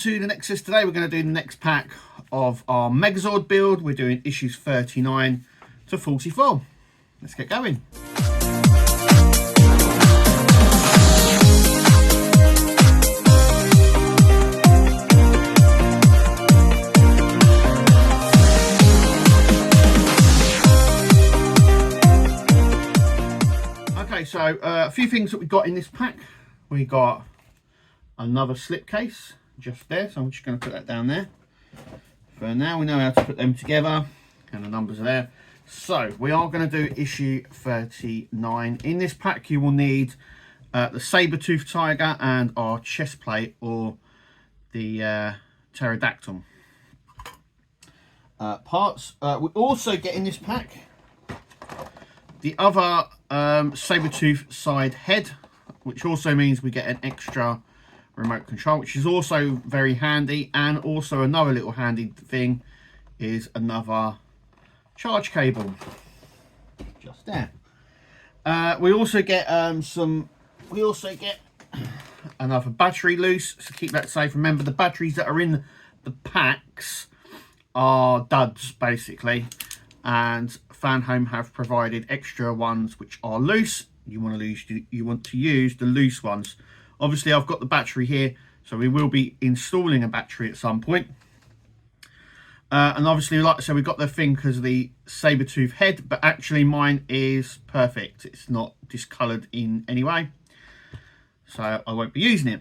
to the Nexus. Today we're going to do the next pack of our Megazord build. We're doing issues 39 to 44. Let's get going. Okay, so a few things that we got in this pack. We got another slipcase just there, so I'm just going to put that down there. For now, we know how to put them together, and the numbers are there. So we are going to do issue 39. In this pack, you will need the saber-toothed tiger and our chest plate, or the pterodactyl parts. We also get in this pack the other saber-tooth side head, which also means we get an extra remote control, which is also very handy. And also another little handy thing is another charge cable just there. We also get another battery loose, so keep that safe. Remember, the batteries that are in the packs are duds basically, and Fanhome have provided extra ones which are loose. You want to use the loose ones. Obviously, I've got the battery here, so we will be installing a battery at some point. And obviously, like I said, we've got the thing because of the saber-tooth head, but actually mine is perfect. It's not discoloured in any way, so I won't be using it.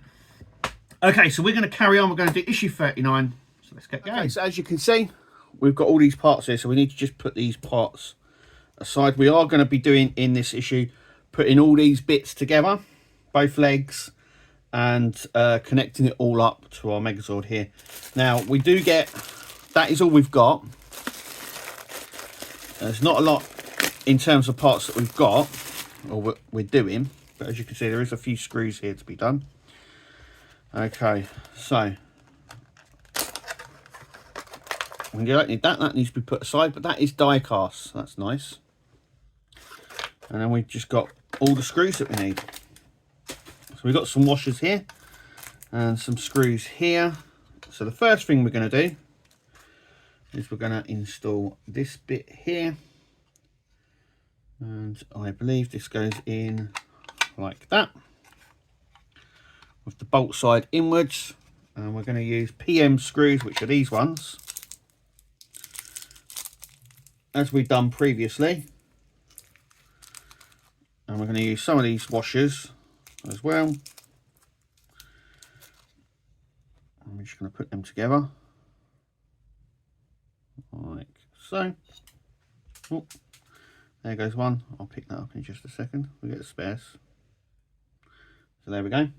Okay, so we're going to carry on. We're going to do issue 39, so let's get going. Okay, so as you can see, we've got all these parts here, so we need to just put these parts aside. We are going to be doing in this issue, putting all these bits together, both legs, and connecting it all up to our Megazord here. Now we do get, that is all we've got. There's not a lot in terms of parts that we've got, or what we're doing, but as you can see, there is a few screws here to be done. Okay, so we don't need that. That needs to be put aside, but that is die cast, so that's nice. And then we've just got all the screws that we need. So we've got some washers here and some screws here. So the first thing we're going to do is we're going to install this bit here. And I believe this goes in like that, with the bolt side inwards. And we're going to use PM screws, which are these ones, as we've done previously. And we're going to use some of these washers as well. I'm just going to put them together like so. Oh, there goes one. I'll pick that up in just a second. We get the spares. So there we go. I'm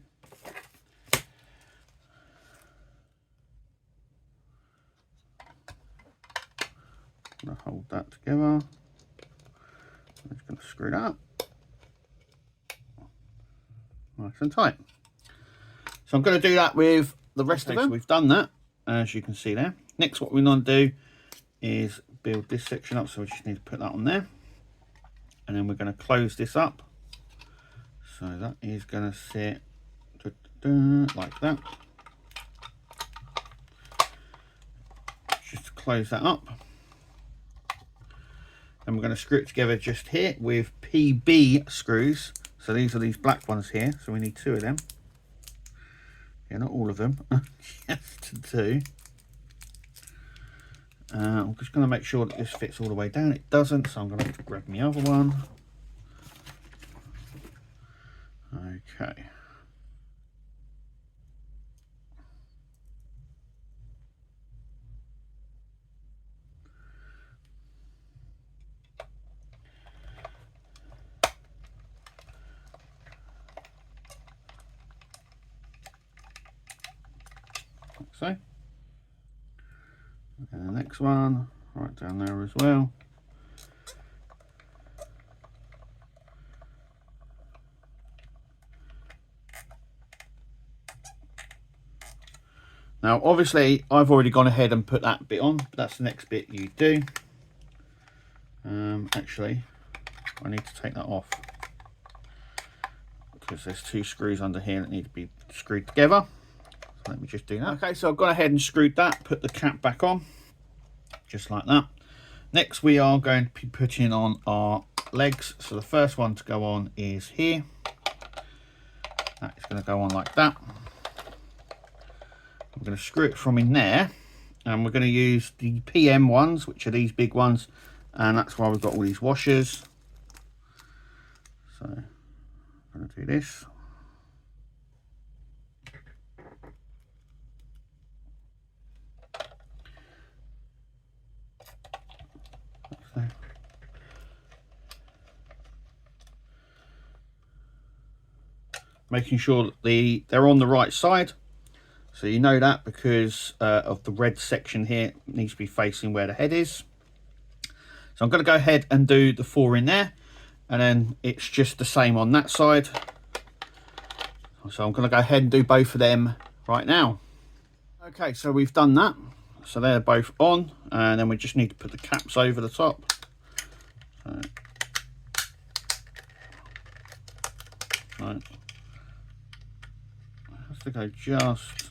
going to hold that together. I'm just going to screw that up nice and tight. So I'm going to do that with the rest of them. So we've done that, as you can see there. Next, what we're going to do is build this section up, so we just need to put that on there, and then we're going to close this up. So that is going to sit like that. Just close that up. And we're going to screw it together just here with PB screws. So these are these black ones here, so we need 2 of them. Yeah, not all of them, just 2. I'm just going to make sure that this fits all the way down. It doesn't, so I'm going to have to grab my other one. Okay. So, and the next one right down there as well. Now obviously I've already gone ahead and put that bit on, but that's the next bit you do. Actually I need to take that off because there's 2 screws under here that need to be screwed together. So let me just do that. Okay, so I've gone ahead and screwed that, put the cap back on, just like that. Next we are going to be putting on our legs. So the first one to go on is here. That is going to go on like that. I'm going to screw it from in there, and we're going to use the PM ones, which are these big ones, and that's why we've got all these washers. So I'm going to do this. So. Making sure that they're on the right side. So you know that because of the red section here, it needs to be facing where the head is. So I'm going to go ahead and do the 4 in there, and then it's just the same on that side. So I'm going to go ahead and do both of them right now. Okay, so we've done that. So they're both on, and then we just need to put the caps over the top. So, right. It has to go just...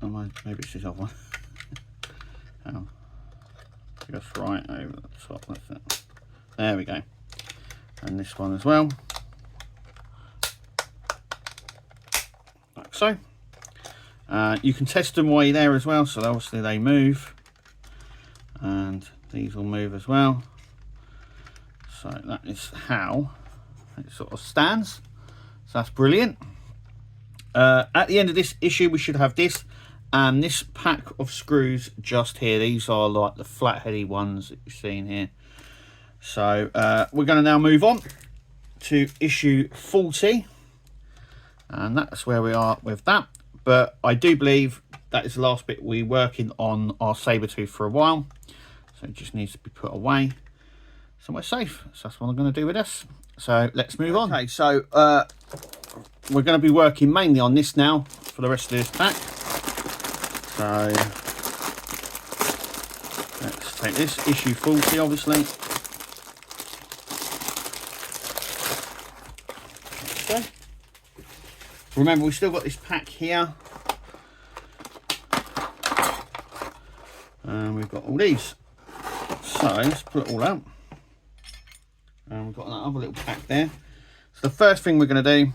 Oh, maybe it's this other one. Oh, just right over the top. That's it. There we go. And this one as well. Like so. You can test them while you're there as well. So obviously they move. And these will move as well. So that is how it sort of stands. So that's brilliant. At the end of this issue, we should have this. And this pack of screws just here. These are like the flat-heady ones that you're seeing here. So we're going to now move on to issue 40. And that's where we are with that. But I do believe that is the last bit we're working on our Sabertooth for a while. So it just needs to be put away somewhere safe. So that's what I'm going to do with this. So let's move on. Okay, so we're going to be working mainly on this now for the rest of this pack. So let's take this, issue 40 obviously. Okay. Remember, we've still got this pack here. And we've got all these. So let's pull it all out. And we've got that other little pack there. So the first thing we're going to do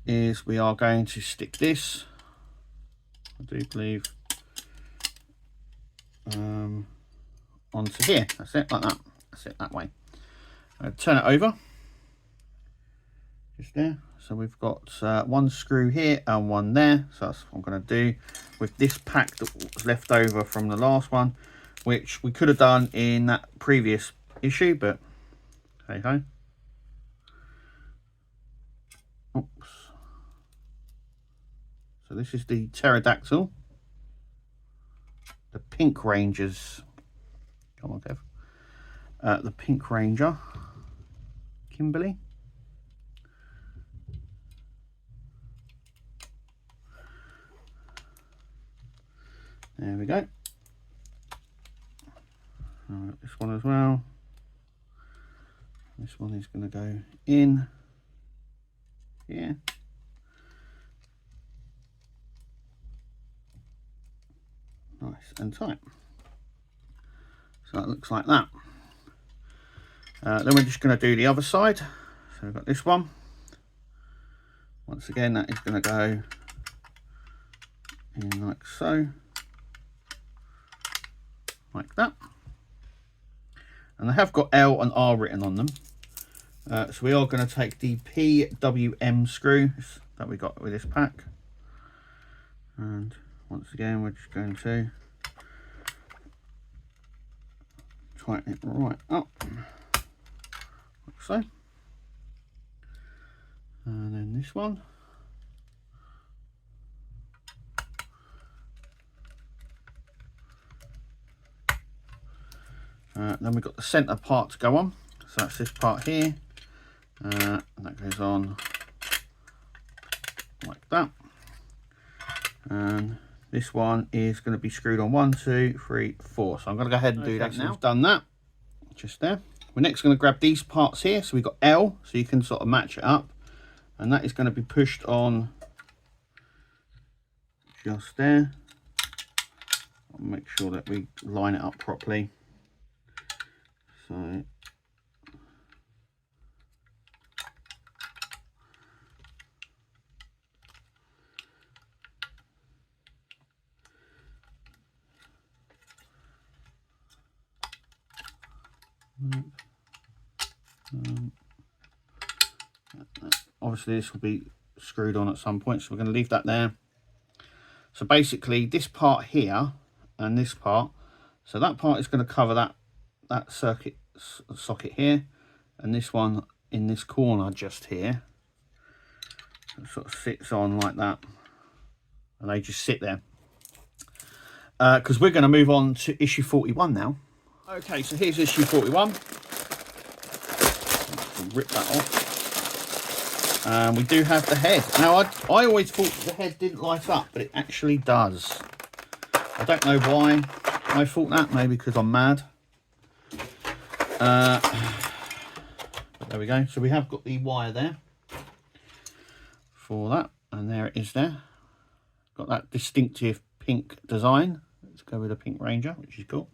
is we are going to stick this, I do believe, onto here. That's it, like that. That's it, that way. Turn it over. Just there. So we've got one screw here and one there. So that's what I'm going to do with this pack that was left over from the last one, which we could have done in that previous issue, but hey ho. Oops. So this is the Pterodactyl, the Pink Rangers. Come on, Kev. The Pink Ranger, Kimberly. There we go. This one as well. This one is going to go in here. Nice and tight. So that looks like that. Then we're just going to do the other side. So we've got this one. Once again, that is going to go in like so. Like that. And they have got L and R written on them. So we are going to take the PWM screws that we got with this pack. And once again, we're just going to tighten it right up. Like so. And then this one. Then we've got the centre part to go on, so that's this part here, and that goes on like that. And this one is going to be screwed on 1, 2, 3, 4. So I'm going to go ahead and do that now. So we've done that, just there. We're next going to grab these parts here. So we've got L, so you can sort of match it up, and that is going to be pushed on just there. I'll make sure that we line it up properly. So obviously this will be screwed on at some point, so we're going to leave that there. So basically this part here and this part, so that part is going to cover that socket here, and this one in this corner just here, so it sort of sits on like that, and they just sit there. Because we're going to move on to issue 41 now. Okay, so here's issue 41. Rip that off. And we do have the head. Now, I always thought the head didn't light up, but it actually does. I don't know why I thought that. Maybe because I'm mad. But there we go. So we have got the wire there for that. And there it is there. Got that distinctive pink design. Let's go with a Pink Ranger, which is cool.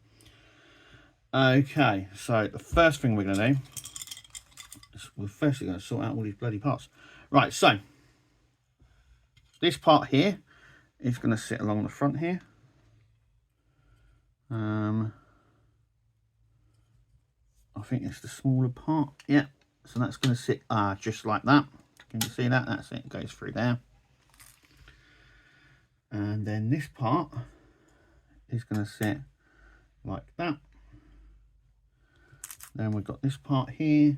Okay, so the first thing we're going to do is we're firstly going to sort out all these bloody parts. Right, so this part here is going to sit along the front here. I think it's the smaller part. Yeah, so that's going to sit just like that. Can you see that? That's it. It goes through there. And then this part is going to sit like that. Then we've got this part here.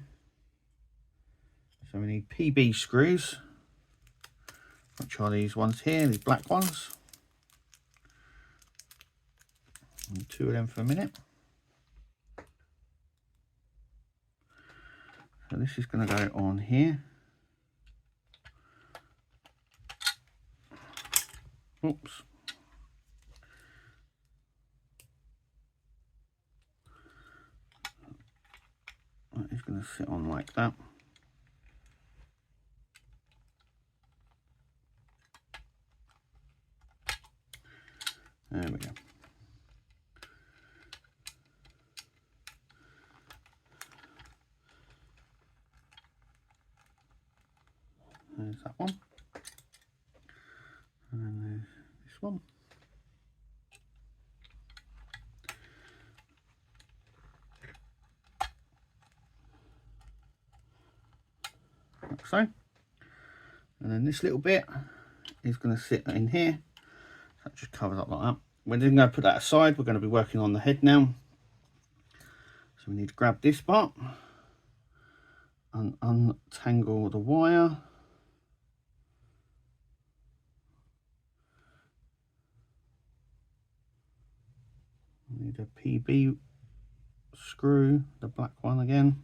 So we need PB screws, which are these ones here, these black ones. And 2 of them for a minute. So this is going to go on here. Oops. That is going to sit on like that. There we go. There's that one. And then there's this one. Like so. And then this little bit is going to sit in here. That just covers up like that. We're then going to put that aside. We're going to be working on the head now. So we need to grab this part and untangle the wire. We need a PB screw, the black one again.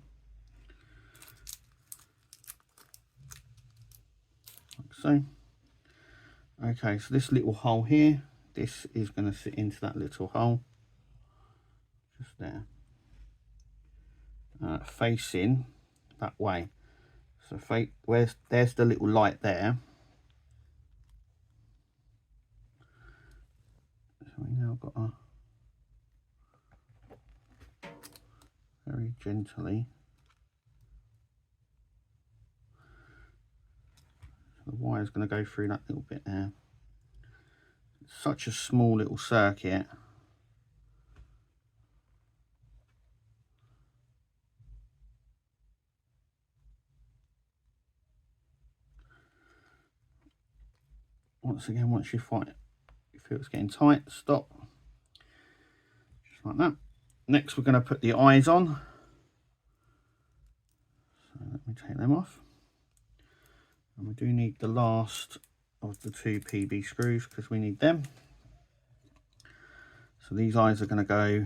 Like so. Okay, so this little hole here, this is going to sit into that little hole. Just there. Facing that way. So there's the little light there. So we now got to very gently. So the wire's going to go through that little bit there. It's such a small little circuit. Once again, once you feel it's getting tight, stop. Just like that. Next, we're going to put the eyes on. So let me take them off. And we do need the last of the 2 PB screws because we need them. So these eyes are going to go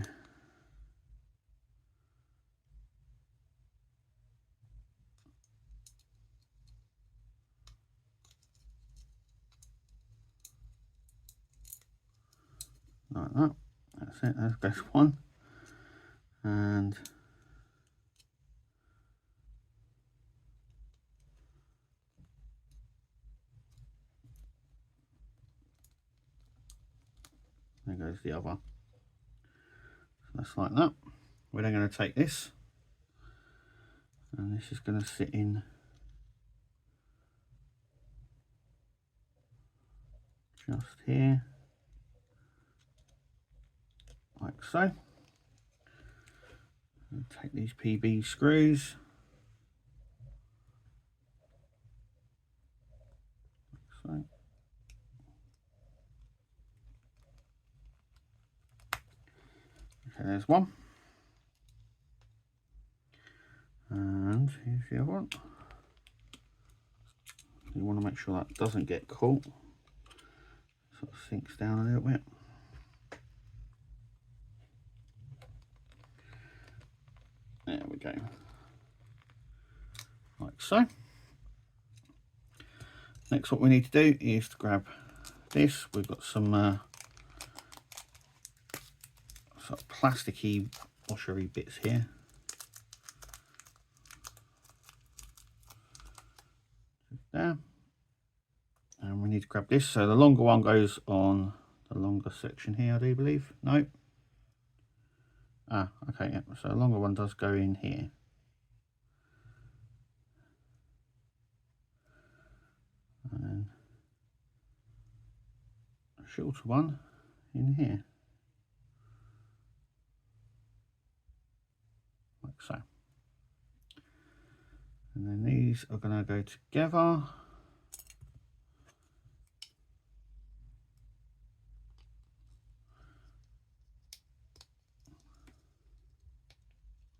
like that. That's it. There goes one. And There goes the other. So that's like that. We're then going to take this, and this is going to sit in just here, like so. And take these PB screws, like so. Okay, there's one. And here's the other one. You want to make sure that doesn't get caught. Sort of sinks down a little bit. There we go. Like so. Next, what we need to do is to grab this. We've got some sort of plasticky washery bits here. There. And we need to grab this. So the longer one goes on the longer section here, I do believe. No. Ah, okay, yeah. So the longer one does go in here. And then a shorter one in here. Like so. And then these are going to go together.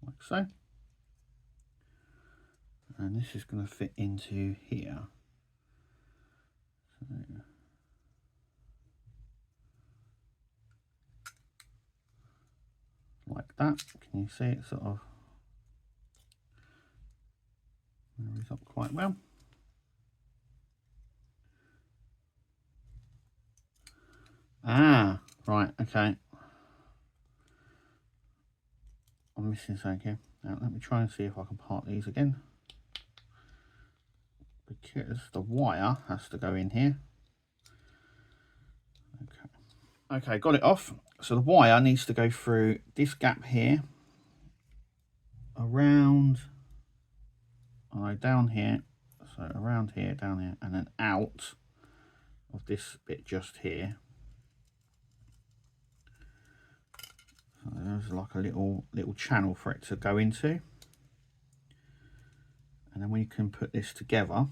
Like so. And this is going to fit into here. So, like that. Can you see it sort of marries up quite well? Ah, right, okay. I'm missing something here. Now let me try and see if I can part these again, because the wire has to go in here. Okay, got it off. So the wire needs to go through this gap here, around, down here, so around here, down here, and then out of this bit just here. So there's like a little channel for it to go into. And then we can put this together.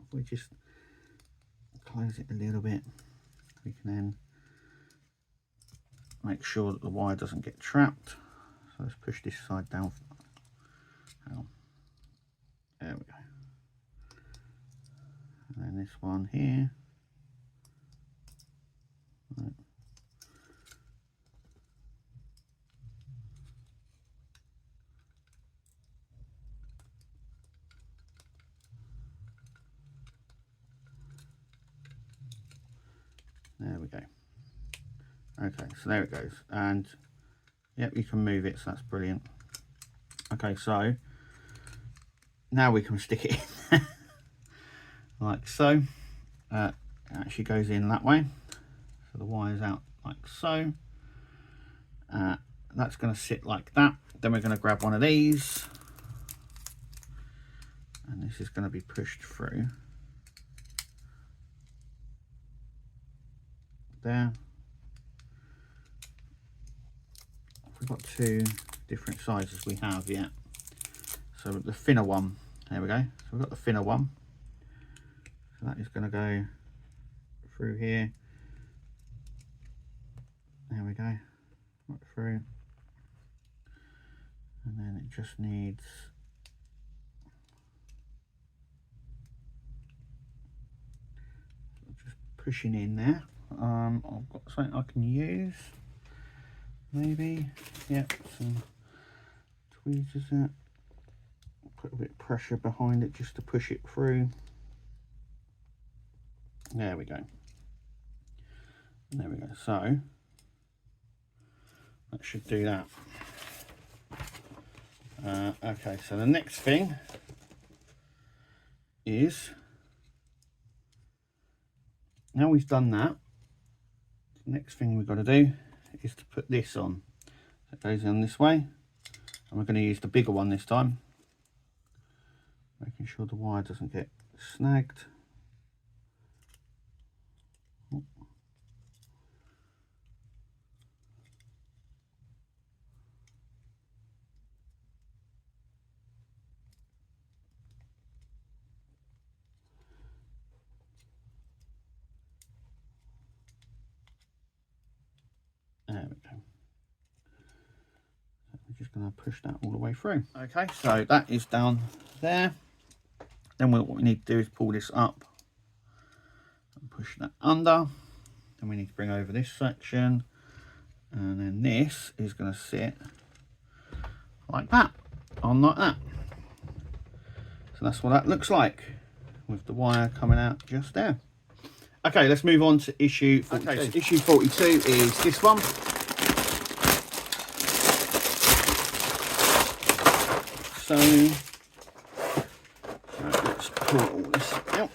If we just close it a little bit, we can then make sure that the wire doesn't get trapped. So let's push this side down. Hang on. There we go. And then this one here. Right. There we go. Okay, so there it goes. And yep, you can move it, so that's brilliant. Okay, so now we can stick it in like so. It actually goes in that way. So the wire's out like so. That's going to sit like that. Then we're going to grab one of these. And this is going to be pushed through. There. We've got two different sizes we have yet. So the thinner one, there we go. So we've got the thinner one. So that is going to go through here. There we go. Right through. And then it just needs just pushing in there. I've got something I can use. Maybe, yep, some tweezers out. Put a bit of pressure behind it just to push it through. There we go. There we go. So that should do that. Okay, so the next thing is, now we've done that, the next thing we've got to do is to put this on. So it goes in this way, and we're going to use the bigger one this time, making sure the wire doesn't get snagged. There we go. So we're just going to push that all the way through. Okay, so that is down there. Then what we need to do is pull this up and push that under. Then we need to bring over this section, and then this is going to sit like that, on like that. So that's what that looks like, with the wire coming out just there. Okay, let's move on to issue 42. Okay, so issue 42 is this one. So let's pull all this out.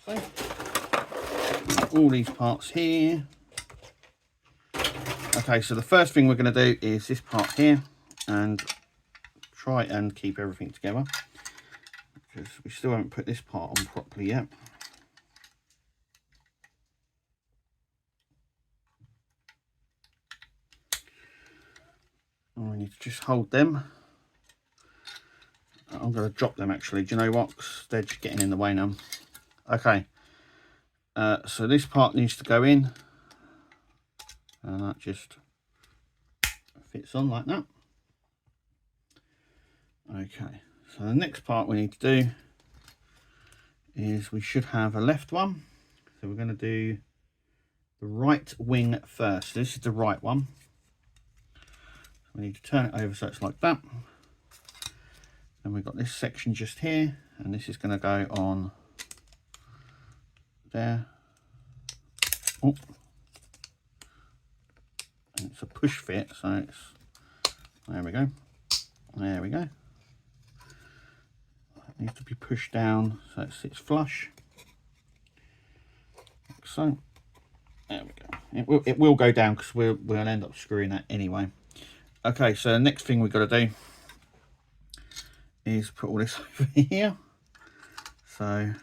So, all these parts here. Okay, so the first thing we're going to do is this part here, and try and keep everything together, because we still haven't put this part on properly yet. And we need to just hold them. I'm going to drop them actually, do you know what, 'cause they're just getting in the way now. Okay, so this part needs to go in, and that just fits on like that. Okay, so the next part we need to do is, we should have a left one, so we're going to do the right wing first. This is the right one. We need to turn it over so it's like that. Then we've got this section just here, and this is going to go on there. Oh. And it's a push fit, so it's, there we go. There we go. It needs to be pushed down so it sits flush. Like so. There we go. It will go down, because we'll end up screwing that anyway. Okay, so the next thing we've got to do is put all this over here. So I've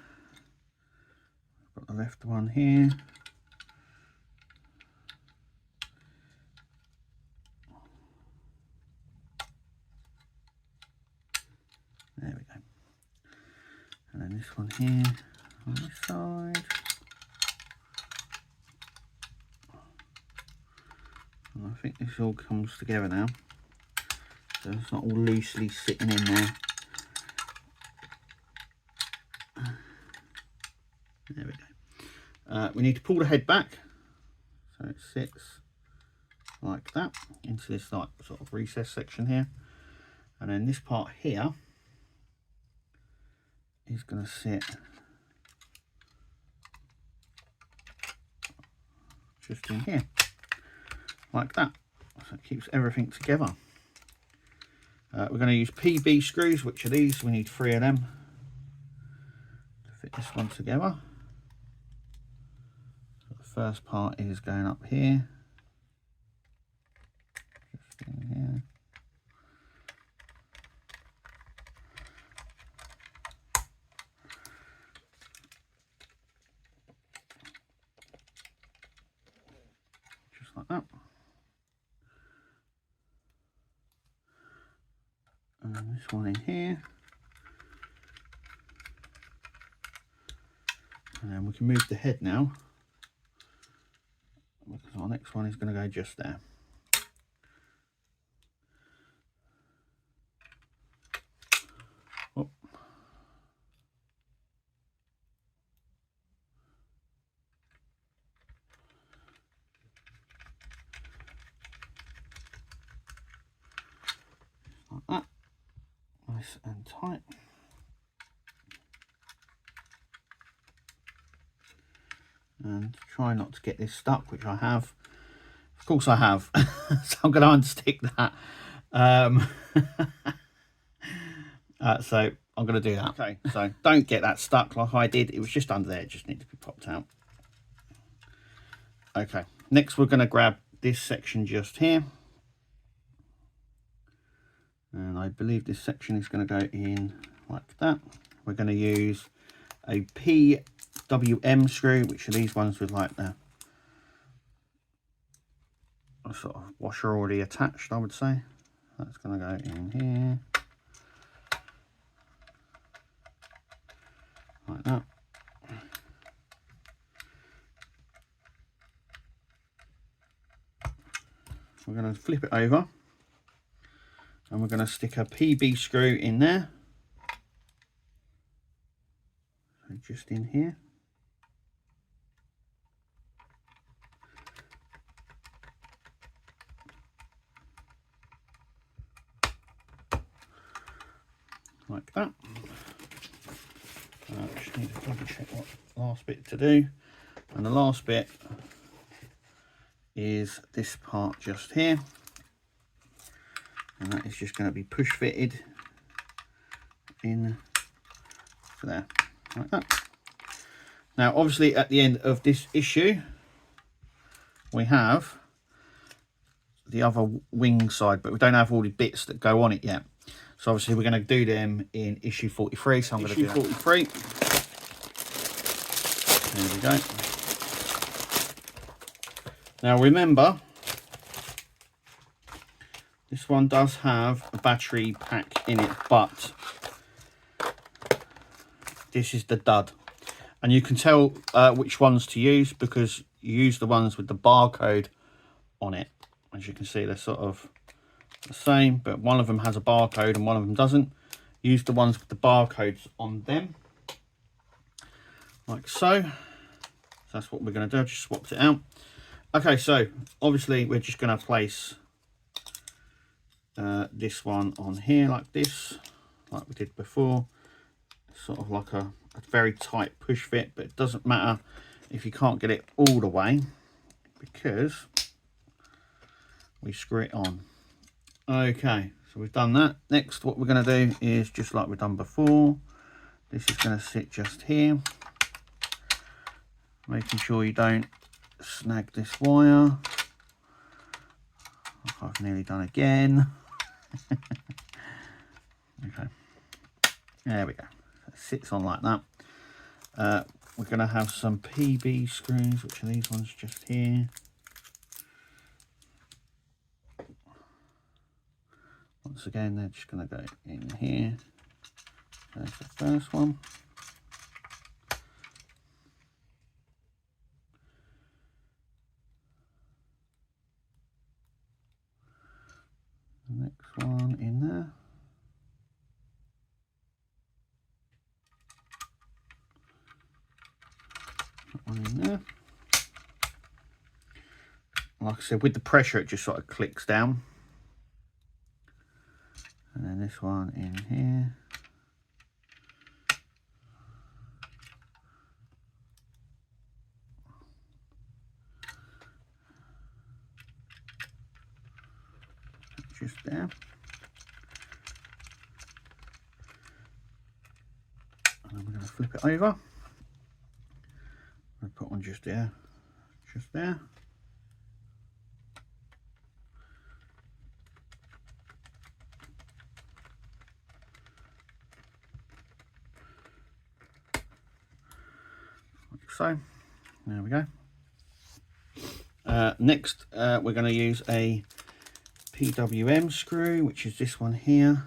got the left one here. There we go. And then this one here on this side. And I think this all comes together now, so it's not all loosely sitting in there. There we go. We need to pull the head back so it sits like that into this like sort of recess section here, and then this part here is going to sit just in here like that, so it keeps everything together. We're going to use PB screws, which are these. We need 3 of them to fit this one together. So the first part is going up here, just in here. Just like that. And this one in here. And then we can move the head now, because our next one is going to go just there. Oh. Like that. Nice and tight. and try not to get this stuck, which I have. Of course I have. So I'm going to unstick that. So I'm going to do that. Okay, so don't get that stuck like I did. It was just under there, it just needs to be popped out. Okay, next we're going to grab this section just here. And I believe this section is going to go in like that. We're going to use a PWM screw, which are these ones with like the sort of washer already attached, I would say. That's going to go in here. Like that. We're going to flip it over and we're going to stick a PB screw in there. So just in here. Like that. Just need to double check what last bit to do. And the last bit is this part just here. And that is just going to be push fitted in to there, like that. Now obviously at the end of this issue we have the other wing side, but we don't have all the bits that go on it yet. So obviously we're going to do them in issue 43. So I'm going to do 43. There we go. Now remember, this one does have a battery pack in it, but this is the dud. And you can tell which ones to use because you use the ones with the barcode on it. As you can see, they're sort of the same, but one of them has a barcode and one of them doesn't. Use the ones with the barcodes on them, like so. So that's what we're going to do. I just swapped it out. Okay, so obviously we're just going to place this one on here like this, like we did before. Sort of like a very tight push fit, but it doesn't matter if you can't get it all the way because we screw it on. Okay, so we've done that. Next, what we're going to do is just like we've done before. This is going to sit just here, making sure you don't snag this wire. I've nearly done again. Okay, there we go. It sits on like that. We're going to have some PB screws, which are these ones just here. Once again, they're just going to go in here. There's the first one. The next one in there. That one in there. Like I said, with the pressure, it just sort of clicks down. And then this one in here. Just there. And then we're going to flip it over. I'm going to put one just there. Just there. So there we go. Next we're going to use a PWM screw, which is this one here,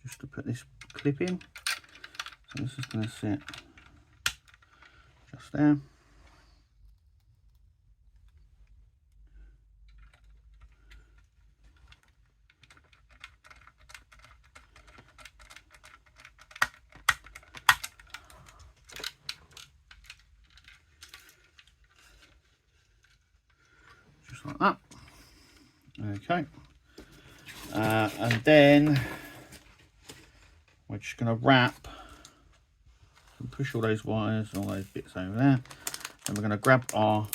just to put this clip in. So this is going to sit just there. Like that. Okay, and then we're just going to wrap and push all those wires, all those bits over there, Then we're going to grab our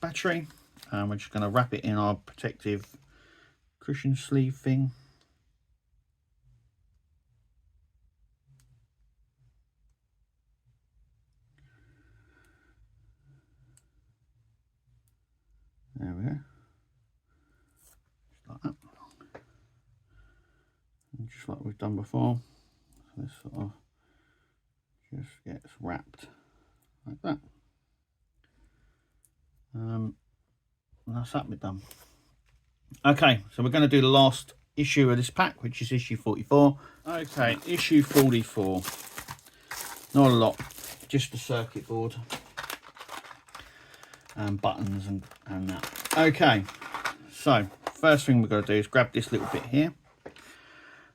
battery and we're just going to wrap it in our protective cushion sleeve thing. There we go. Just like that. And just like we've done before. So this sort of just gets wrapped like that. And that's that bit done. Okay, so we're going to do the last issue of this pack, which is issue 44. Okay, issue 44. Not a lot, just the circuit board and buttons and that. Okay, so first thing we're going to do is grab this little bit here,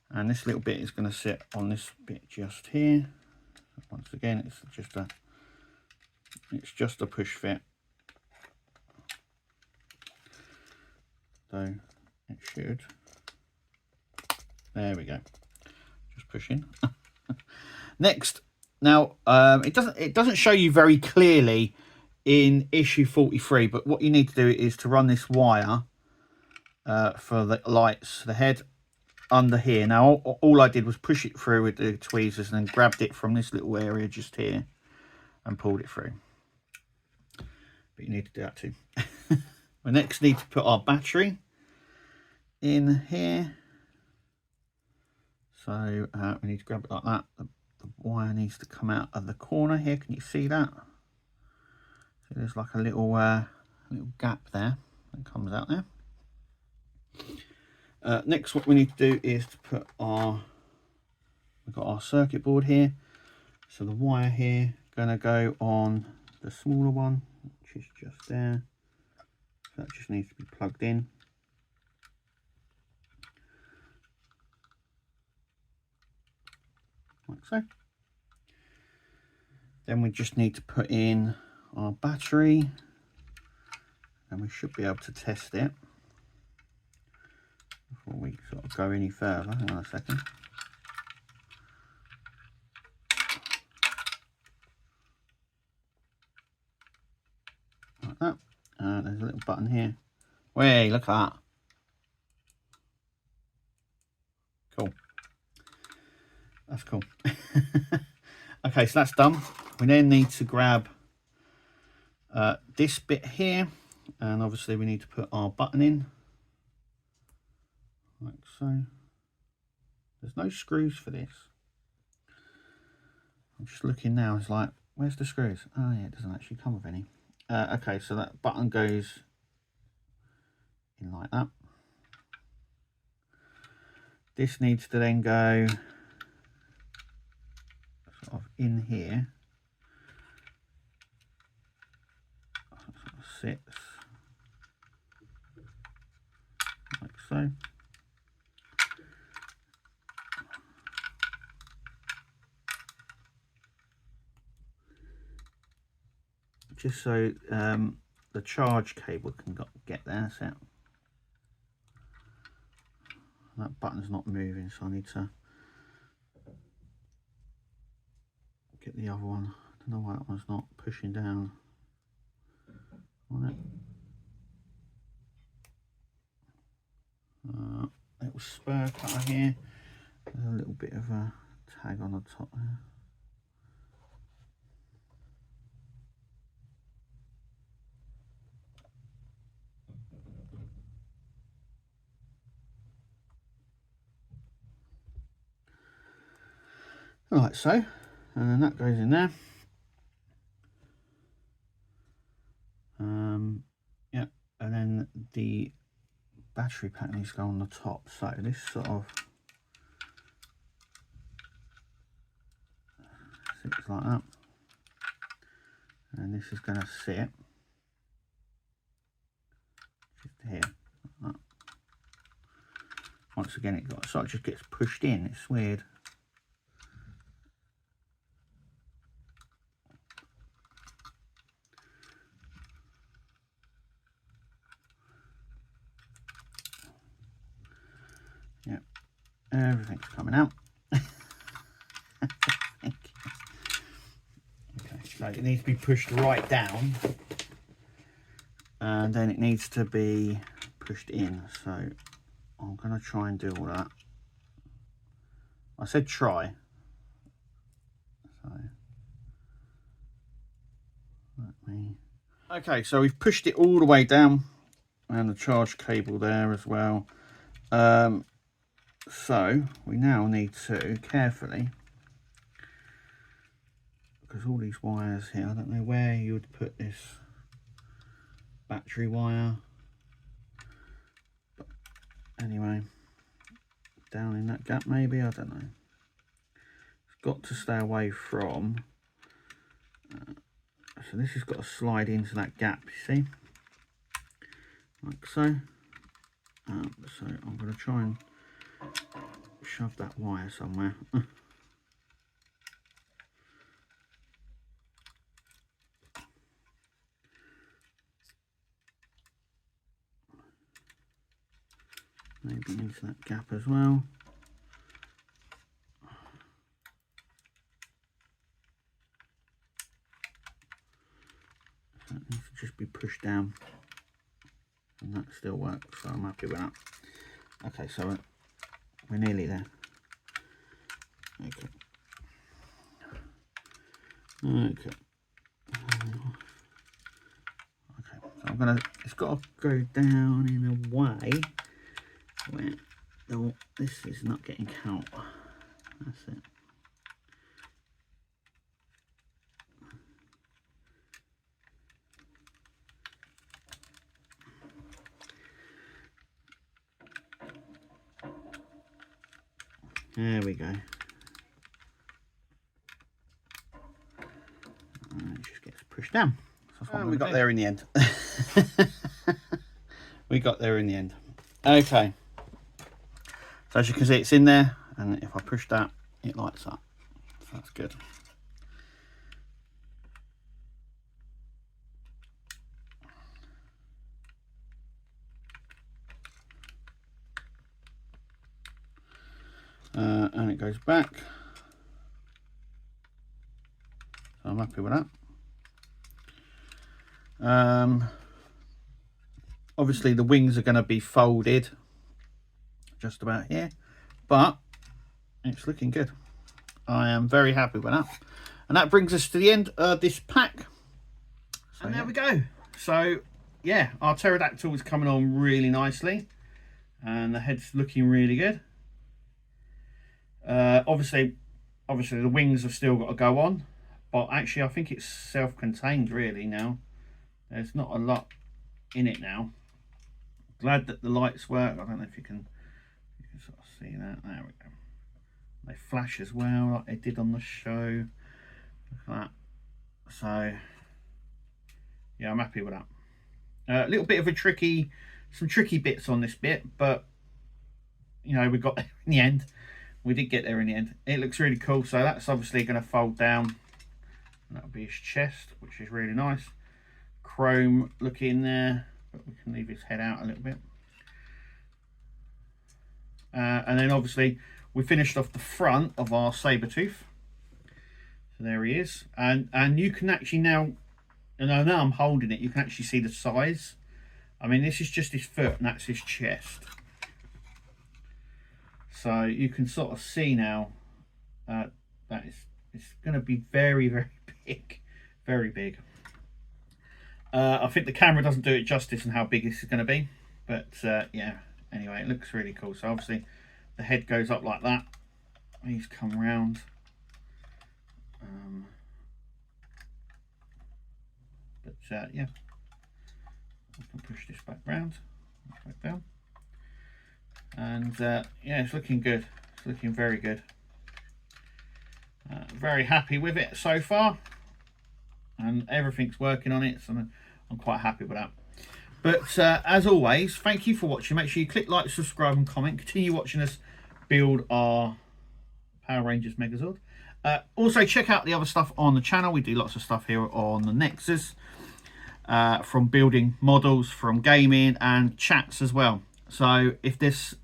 and this little bit is going to sit on this bit just here. Once again, it's just a push fit, so it should. There we go. Just pushing. Next, now it doesn't show you very clearly in issue 43, but what you need to do is to run this wire for the lights, the head, under here. Now all I did was push it through with the tweezers and then grabbed it from this little area just here and pulled it through. But you need to do that too. We next need to put our battery in here. So we need to grab it like that. The wire needs to come out of the corner here. Can you see that? So there's like a little gap there that comes out there. Next, what we need to do is to put we've got our circuit board here. So the wire here gonna go on the smaller one, which is just there. So that just needs to be plugged in. Like so. Then we just need to put in our battery, and we should be able to test it before we sort of go any further. Hang on a second. Like that. There's a little button here. Way, look at that. Cool. That's cool. Okay, so that's done. We then need to grab this bit here, and obviously we need to put our button in like so. There's no screws for this. I'm just looking now, it's like, where's the screws? Oh yeah, it doesn't actually come with any. Okay, so that button goes in like that. This needs to then go sort of in here. Sort of sits like so. Just so the charge cable can get there. So that button's not moving, so I need to get the other one. I don't know why that one's not pushing down on it. Little spur cutter here. There's a little bit of a tag on the top there. Like so, and then that goes in there. Yeah, and then the battery pack needs to go on the top. So this sort of sits like that, and this is going to sit just here. Like that. Once again, it sort of just gets pushed in. It's weird. Yeah, everything's coming out. Okay, so So it needs to be pushed right down, and then it needs to be pushed in. So I'm going to try and do all that. I said try. So let me. Okay, so we've pushed it all the way down, and the charge cable there as well. So we now need to carefully, because all these wires here, I don't know where you would put this battery wire, but anyway, down in that gap maybe, I don't know. It's got to stay away from, so this has got to slide into that gap, you see, like so. So I'm going to try and shove that wire somewhere. Maybe into that gap as well. So it needs to just be pushed down, and that still works, so I'm happy with that. Okay, so we're nearly there. Okay. Okay. Okay, so I'm gonna, it's got to go down in a way where this is not getting caught. That's it. There we go. And it just gets pushed down. And we got there in the end. We got there in the end. Okay. So as you can see, it's in there, and if I push that, it lights up. So that's good. And it goes back. So I'm happy with that. Obviously the wings are going to be folded just about here, but it's looking good. I am very happy with that. And that brings us to the end of this pack. So, and there we go. So yeah, our Pterodactyl is coming on really nicely, and the head's looking really good. Obviously the wings have still got to go on, but actually I think it's self-contained really now. There's not a lot in it now. Glad that the lights work. I don't know if you can sort of see that. There we go. They flash as well, like they did on the show. Look at that. So yeah, I'm happy with that. A little bit of some tricky bits on this bit, but you know, we got there in the end. We did get there in the end. It looks really cool. So that's obviously going to fold down, and that'll be his chest, which is really nice. Chrome look in there, but we can leave his head out a little bit. And then obviously we finished off the front of our saber tooth. So there he is, and you can actually now, and now I'm holding it, you can actually see the size. I mean, this is just his foot, and that's his chest. So you can sort of see now that it's going to be very, very big, very big. I think the camera doesn't do it justice in how big this is going to be, but yeah, anyway, it looks really cool. So obviously the head goes up like that. He's come round. Yeah, I can push this back round, back down. And yeah, it's looking good. It's looking very good. Very happy with it so far, and everything's working on it, so I'm quite happy with that. But as always, thank you for watching. Make sure you click like, subscribe and comment. Continue watching us build our Power Rangers Megazord. Also check out the other stuff on the channel. We do lots of stuff here on the Nexus, from building models, from gaming, and chats as well. So if this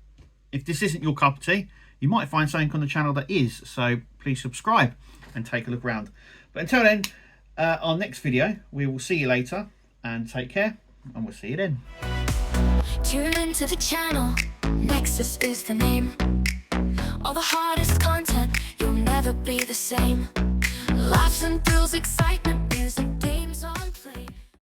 isn't your cup of tea, you might find something on the channel that is. So please subscribe and take a look around. But until then, our next video. We will see you later, and take care, and we'll see you then. Tune into the channel, Nexus is the name. All the hottest content, you'll never be the same. Laughs and thrills, excitement,